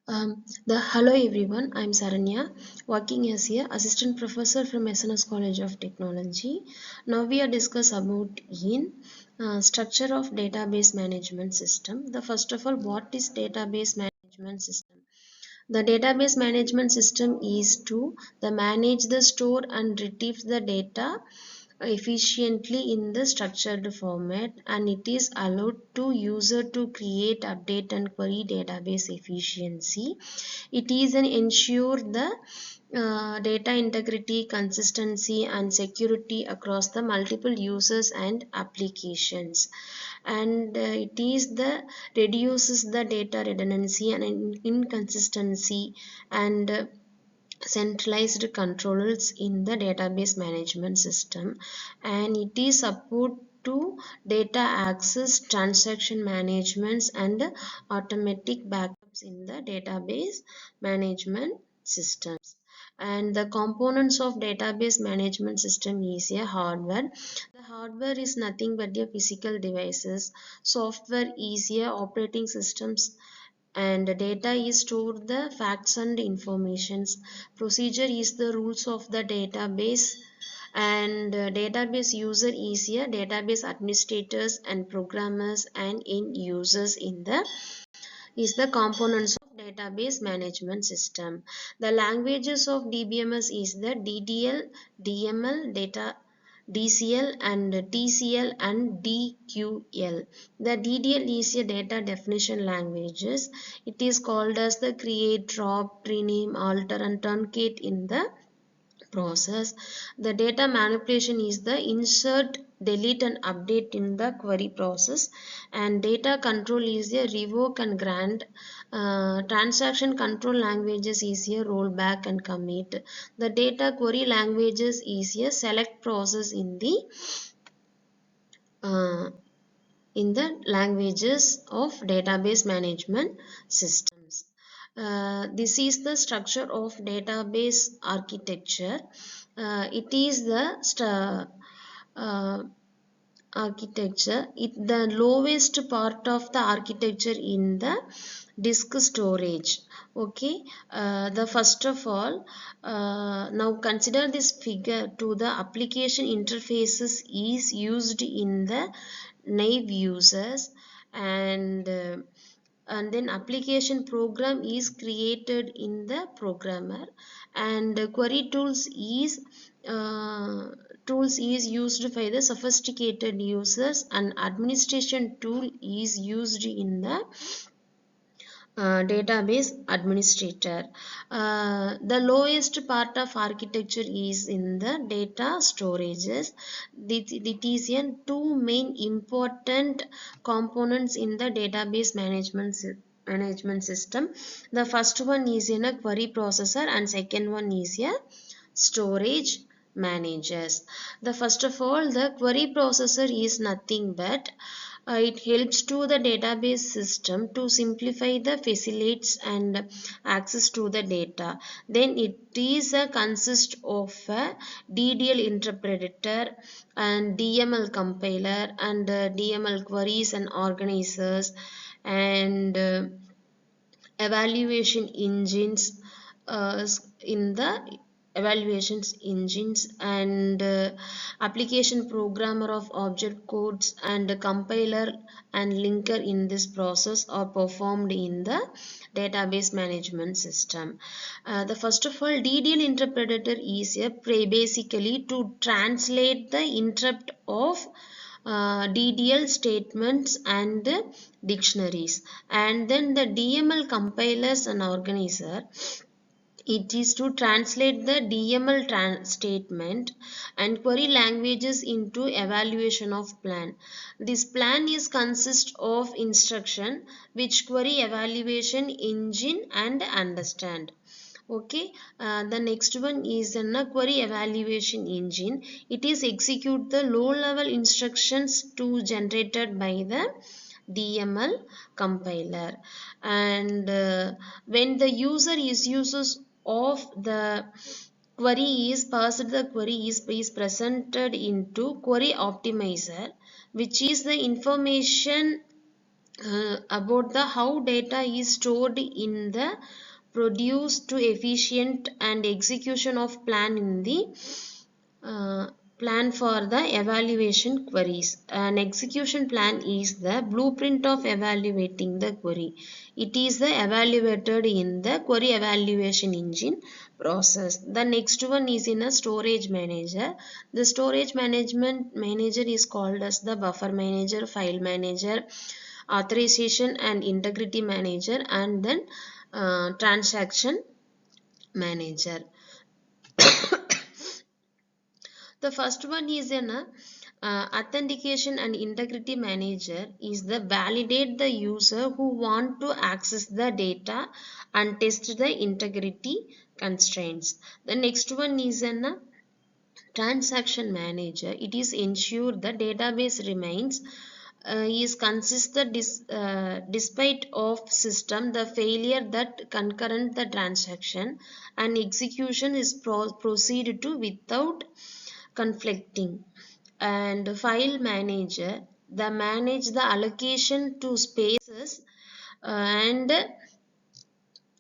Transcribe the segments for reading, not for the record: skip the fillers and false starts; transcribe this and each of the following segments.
Hello everyone, I'm Saranya, working as a assistant professor from SNS College of Technology. Now we are discuss about in structure of database management system. The first of all, what is database management system? The database management system is to the manage the store and retrieve the data efficiently in the structured format, and it is allowed to user to create, update and query database efficiency. It is an ensure the data integrity, consistency and security across the multiple users and applications, and it is the reduces the data redundancy and inconsistency, and centralized controls in the database management system, and it is support to data access, transaction managements and automatic backups in the database management systems. And the components of database management system is a hardware. The hardware is nothing but a physical devices. Software is a operating systems, and data is stored the facts and informations. Procedure is the rules of the database, and database user is a database administrators and programmers and end users in the is the components of database management system. The languages of DBMS is the DDL, DML, data DCL and TCL and DQL. The DDL is a data definition languages. It is called as the create, drop, rename, alter and truncate in the process. The data manipulation is the insert, delete and update in the query process, and data control is a revoke and grant. Transaction control languages is a rollback and commit. The data query languages is a select process uh, in the languages of database management systems. This is the structure of database architecture. It is the uh, architecture. The lowest part of the architecture in the disk storage. Okay, the first of all, now consider this figure to the application interfaces is used in the naive users, and then application program is created in the programmer, and query uh, tools is used by the sophisticated users, and administration tool is used in the database administrator. The lowest part of architecture is in the data storages. It is in two main important components in the database management system. The first one is in a query processor, and second one is a storage managers. The first of all, the query processor is nothing but it helps to the database system to simplify the facilities and access to the data. Then it is a consist of a DDL interpreter and DML compiler and DML queries and organizers, and evaluation engines in the evaluations engines, and application programmer of object codes, and compiler and linker in this process are performed in the database management system. The first of all, DDL interpreter is a basically to translate the interrupt of DDL statements and dictionaries, and then the DML compilers and organizer, it is to translate the DML statement and query languages into evaluation of plan. This plan is consist of instruction which query evaluation engine and understand. Okay, the next one is a query evaluation engine. It is execute the low level instructions to generated by the DML compiler, and when the user is uses of the query is passed, the query is presented into query optimizer, which is the information about the how data is stored in the produce to efficient and execution of plan in the uh, plan for the evaluation queries. An execution plan is the blueprint of evaluating the query. It is the evaluated in the query evaluation engine process. The next one is in a storage manager. The storage management manager is called as the buffer manager, file manager, authorization and integrity manager, and then transaction manager. The first one is an authentication and integrity manager is the validate the user who want to access the data and test the integrity constraints. The next one is an transaction manager. It is ensure the database remains is consistent despite of system the failure that concurrent the transaction and execution is proceed to without conflicting. And file manager the manage the allocation to spaces and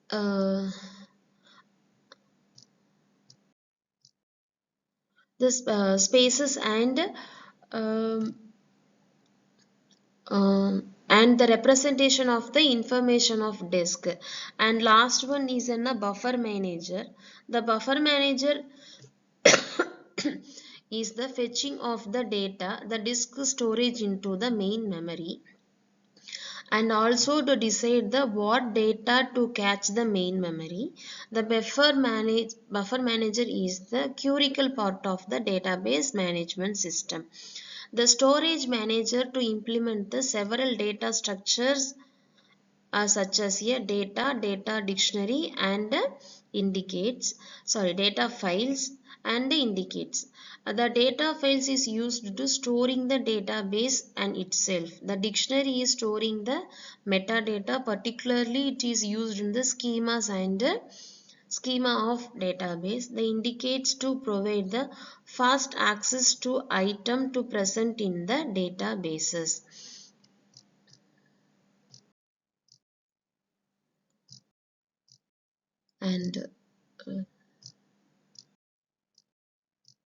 uh, the spaces um, and the representation of the information of disk. And last one is in a buffer manager. The buffer manager is the fetching of the data the disk storage into the main memory, and also to decide the what data to catch the main memory. The buffer manager is the critical part of the database management system. The storage manager to implement the several data structures such as a data dictionary and data files and indicates. The data files is used to storing the database and itself. The dictionary is storing the metadata, particularly it is used in the schemas and schema of database. The indicates to provide the fast access to item to present in the databases. And